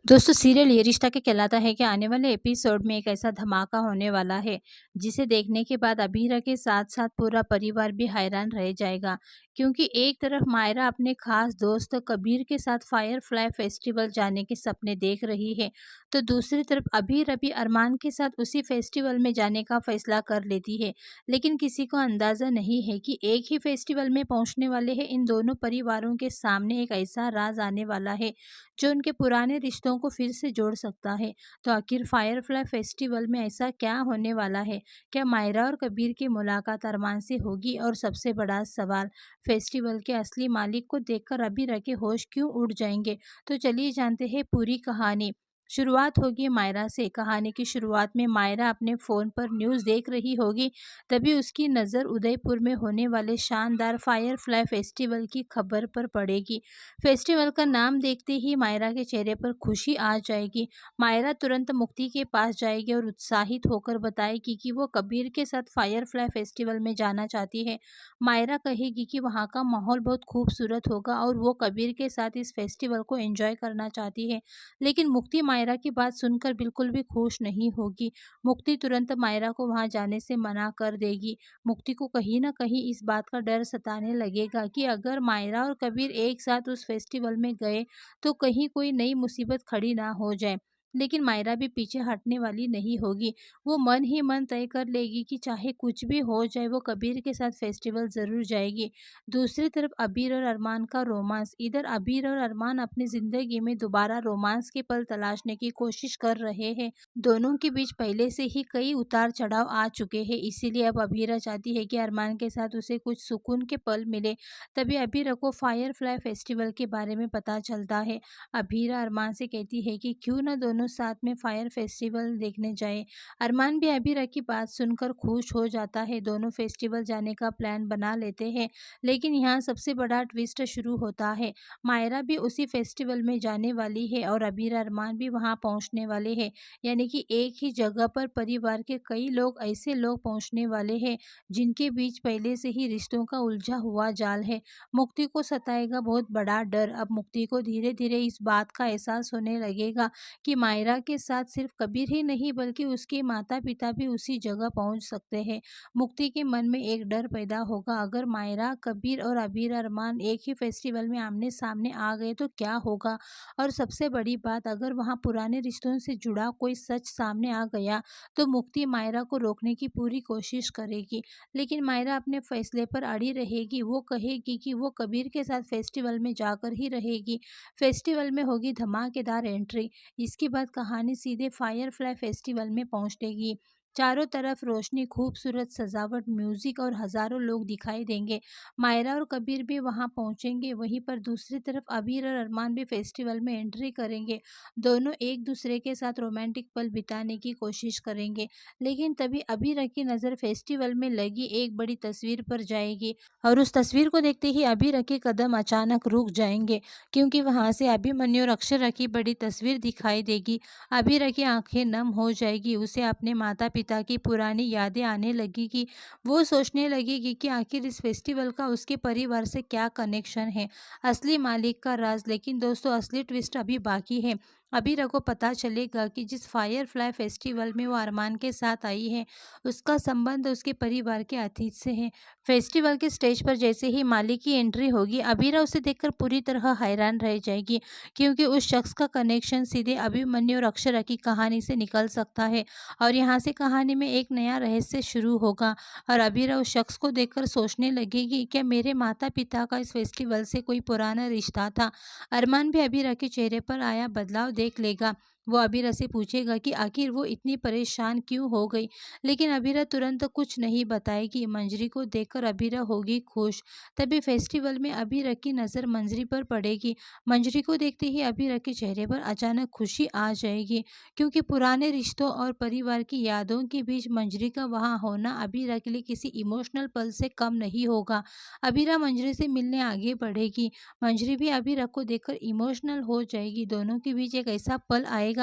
दोस्तों सीरियल ये रिश्ता क्या कहलाता है कि आने वाले एपिसोड में एक ऐसा धमाका होने वाला है जिसे देखने के बाद अबीरा के साथ साथ पूरा परिवार भी हैरान रह जाएगा। क्योंकि एक तरफ मायरा अपने खास दोस्त कबीर के साथ फायरफ्लाई फेस्टिवल जाने के सपने देख रही है, तो दूसरी तरफ अबीर अभी अरमान के साथ उसी फेस्टिवल में जाने का फैसला कर लेती है। लेकिन किसी को अंदाजा नहीं है कि एक ही फेस्टिवल में पहुंचने वाले हैं इन दोनों परिवारों के सामने एक ऐसा राज आने वाला है जो उनके पुराने रिश्तों को फिर से जोड़ सकता है। तो आखिर फायरफ्लाई फेस्टिवल में ऐसा क्या होने वाला है? क्या मायरा और कबीर की मुलाकात अरमान से होगी? और सबसे बड़ा सवाल, फेस्टिवल के असली मालिक को देखकर अभी रखे होश क्यों उड़ जाएंगे? तो चलिए जानते हैं पूरी कहानी। शुरुआत होगी मायरा से। कहानी की शुरुआत में मायरा अपने फ़ोन पर न्यूज़ देख रही होगी, तभी उसकी नज़र उदयपुर में होने वाले शानदार फायरफ्लाई फेस्टिवल की खबर पर पड़ेगी। फेस्टिवल का नाम देखते ही मायरा के चेहरे पर खुशी आ जाएगी। मायरा तुरंत मुक्ति के पास जाएगी और उत्साहित होकर बताएगी कि वो कबीर के साथ फायरफ्लाई फेस्टिवल में जाना चाहती है। मायरा कहेगी कि वहाँ का माहौल बहुत खूबसूरत होगा और वो कबीर के साथ इस फेस्टिवल को एंजॉय करना चाहती है। लेकिन मुक्ति मायरा की बात सुनकर बिल्कुल भी खुश नहीं होगी। मुक्ति तुरंत मायरा को वहाँ जाने से मना कर देगी। मुक्ति को कहीं न कहीं इस बात का डर सताने लगेगा कि अगर मायरा और कबीर एक साथ उस फेस्टिवल में गए तो कहीं कोई नई मुसीबत खड़ी ना हो जाए। लेकिन मायरा भी पीछे हटने वाली नहीं होगी। वो मन ही मन तय कर लेगी कि चाहे कुछ भी हो जाए वो कबीर के साथ फेस्टिवल ज़रूर जाएगी। दूसरी तरफ अबीर और अरमान का रोमांस। इधर अबीर और अरमान अपनी ज़िंदगी में दोबारा रोमांस के पल तलाशने की कोशिश कर रहे हैं। दोनों के बीच पहले से ही कई उतार चढ़ाव आ चुके हैं, इसीलिए अब अबीरा चाहती है कि अरमान के साथ उसे कुछ सुकून के पल मिले। तभी अबीरा को फायरफ्लाई फेस्टिवल के बारे में पता चलता है। अबीरा अरमान से कहती है कि क्यों ना दोनों साथ में फायर फेस्टिवल देखने जाए। अरमान भी अबीरा की बात सुनकर खुश हो जाता है। दोनों फेस्टिवल जाने का प्लान बना लेते हैं। लेकिन यहाँ सबसे बड़ा ट्विस्ट शुरू होता है। मायरा भी उसी फेस्टिवल में जाने वाली है और अबीरा अरमान भी वहाँ पहुँचने वाले हैं। यानी कि एक ही जगह पर परिवार के कई लोग, ऐसे लोग पहुँचने वाले हैं जिनके बीच पहले से ही रिश्तों का उलझा हुआ जाल है। मुक्ति को सताएगा बहुत बड़ा डर। अब मुक्ति को धीरे धीरे इस बात का एहसास होने लगेगा कि मायरा के साथ सिर्फ कबीर ही नहीं बल्कि उसके माता पिता भी उसी जगह पहुंच सकते हैं। मुक्ति के मन में एक डर पैदा होगा, अगर मायरा, कबीर और अबीर अरमान एक ही फेस्टिवल में आमने सामने आ गए तो क्या होगा। और सबसे बड़ी बात, अगर वहाँ पुराने रिश्तों से जुड़ा कोई सच सामने आ गया तो मुक्ति मायरा को रोकने की पूरी कोशिश करेगी। लेकिन मायरा अपने फैसले पर अड़ी रहेगी। वो कहेगी कि वो कबीर के साथ फेस्टिवल में जाकर ही रहेगी। फेस्टिवल में होगी धमाकेदार एंट्री। इसके बाद कहानी सीधे फायरफ्लाई फेस्टिवल में पहुंचेगी। चारों तरफ रोशनी, खूबसूरत सजावट, म्यूजिक और हजारों लोग दिखाई देंगे। मायरा और कबीर भी वहां पहुंचेंगे। वहीं पर दूसरी तरफ अबीर और अरमान भी फेस्टिवल में एंट्री करेंगे। दोनों एक दूसरे के साथ रोमांटिक पल बिताने की कोशिश करेंगे। लेकिन तभी अबीर की नज़र फेस्टिवल में लगी एक बड़ी तस्वीर पर जाएगी और उस तस्वीर को देखते ही अबीर के कदम अचानक रुक जाएंगे, क्योंकि वहां से अभिमन्यु और अक्षरा की बड़ी तस्वीर दिखाई देगी। अबीर की आंखें नम हो जाएगी। उसे अपने माता पिता की पुरानी यादें आने लगेगी। वो सोचने लगेगी कि आखिर इस फेस्टिवल का उसके परिवार से क्या कनेक्शन है, असली मालिक का राज। लेकिन दोस्तों असली ट्विस्ट अभी बाकी है। अबीर को पता चलेगा कि जिस फायरफ्लाई फेस्टिवल में वो अरमान के साथ आई है उसका संबंध उसके परिवार के अतीत से है। फेस्टिवल के स्टेज पर जैसे ही मालिक की एंट्री होगी, अबीरा उसे देखकर पूरी तरह हैरान रह जाएगी, क्योंकि उस शख्स का कनेक्शन सीधे अभिमन्यु और अक्षरा की कहानी से निकल सकता है। और यहाँ से कहानी में एक नया रहस्य शुरू होगा और अबीरा उस शख्स को देखकर सोचने लगेगी, क्या मेरे माता पिता का इस फेस्टिवल से कोई पुराना रिश्ता था। अरमान भी अबीरा के चेहरे पर आया बदलाव देख लेगा। वो अबीरा से पूछेगा कि आखिर वो इतनी परेशान क्यों हो गई। लेकिन अबीरा तुरंत कुछ नहीं बताएगी। मंजरी को देखकर अबीरा होगी खुश। तभी फेस्टिवल में अबीरा की नज़र मंजरी पर पड़ेगी। मंजरी को देखते ही अबीरा के चेहरे पर अचानक खुशी आ जाएगी, क्योंकि पुराने रिश्तों और परिवार की यादों के बीच मंजरी का वहाँ होना अबीरा के लिए किसी इमोशनल पल से कम नहीं होगा। अबीरा मंजरी से मिलने आगे बढ़ेगी। मंजरी भी अबीरा को देखकर इमोशनल हो जाएगी। दोनों के बीच एक ऐसा पल आएगा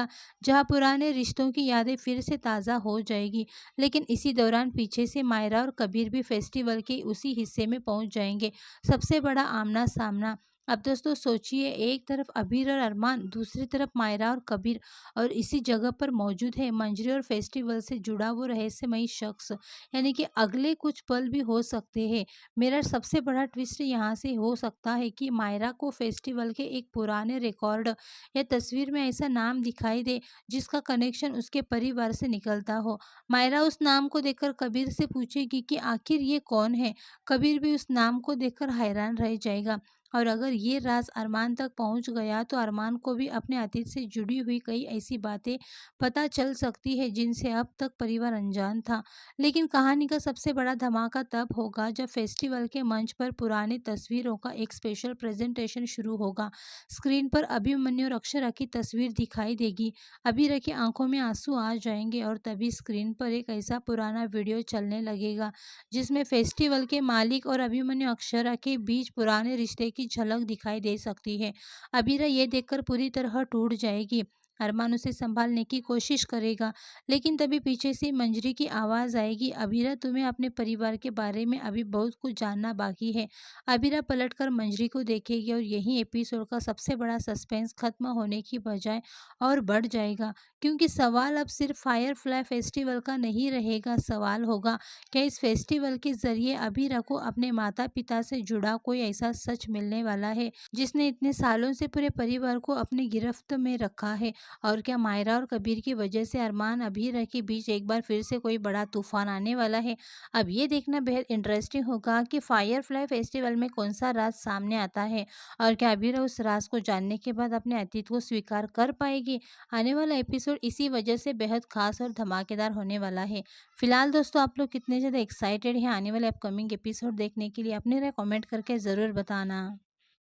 जहाँ पुराने रिश्तों की यादें फिर से ताज़ा हो जाएगी। लेकिन इसी दौरान पीछे से मायरा और कबीर भी फेस्टिवल के उसी हिस्से में पहुंच जाएंगे। सबसे बड़ा आमना सामना। अब दोस्तों सोचिए, एक तरफ अबीर और अरमान, दूसरी तरफ मायरा और कबीर, और इसी जगह पर मौजूद है मंजरी और फेस्टिवल से जुड़ा वो रहस्यमयी शख्स। यानी कि अगले कुछ पल भी हो सकते हैं। मेरा सबसे बड़ा ट्विस्ट यहाँ से हो सकता है कि मायरा को फेस्टिवल के एक पुराने रिकॉर्ड या तस्वीर में ऐसा नाम दिखाई दे जिसका कनेक्शन उसके परिवार से निकलता हो। मायरा उस नाम को देखकर कबीर से पूछेगी कि आखिर ये कौन है। कबीर भी उस नाम को देखकर हैरान रह जाएगा। और अगर ये राज अरमान तक पहुंच गया तो अरमान को भी अपने अतीत से जुड़ी हुई कई ऐसी बातें पता चल सकती है जिनसे अब तक परिवार अनजान था। लेकिन कहानी का सबसे बड़ा धमाका तब होगा जब फेस्टिवल के मंच पर पुरानी तस्वीरों का एक स्पेशल प्रेजेंटेशन शुरू होगा। स्क्रीन पर अभिमन्यु और अक्षरा की तस्वीर दिखाई देगी। अभी की आंखों में आंसू आ जाएंगे और तभी स्क्रीन पर एक ऐसा पुराना वीडियो चलने लगेगा जिसमें फेस्टिवल के मालिक और अभिमन्यु अक्षरा के बीच पुराने रिश्ते की झलक दिखाई दे सकती है। अबीरा ये देखकर पूरी तरह टूट जाएगी। अरमान उसे संभालने की कोशिश करेगा, लेकिन तभी पीछे से मंजरी की आवाज आएगी, अबीरा तुम्हें अपने परिवार के बारे में अभी बहुत कुछ जानना बाकी है। अबीरा पलटकर मंजरी को देखेगी और यही एपिसोड का सबसे बड़ा सस्पेंस खत्म होने की बजाय और बढ़ जाएगा, क्योंकि सवाल अब सिर्फ फायरफ्लाई फेस्टिवल का नहीं रहेगा। सवाल होगा, क्या इस फेस्टिवल के ज़रिए अबीरा को अपने माता-पिता से जुड़ा कोई ऐसा सच मिलने वाला है, जिसने इतने सालों से पूरे परिवार को अपनी गिरफ्त में रखा है? और क्या मायरा और कबीर की वजह से अरमान अबीरा के बीच एक बार फिर से कोई बड़ा तूफान आने वाला है? अब ये देखना बेहद इंटरेस्टिंग होगा कि फायरफ्लाई फेस्टिवल में कौन-सा राज सामने आता है, और क्या अबीरा उस राज को जानने के बाद अपने अतीत को स्वीकार कर पाएगी? आने वाला एपिसोड इसी वजह से बेहद खास और धमाकेदार होने वाला है। फिलहाल दोस्तों, आप लोग कितने ज़्यादा एक्साइटेड हैं आने वाले अपकमिंग एपिसोड देखने के लिए? अपनी राय कमेंट करके ज़रूर बताना।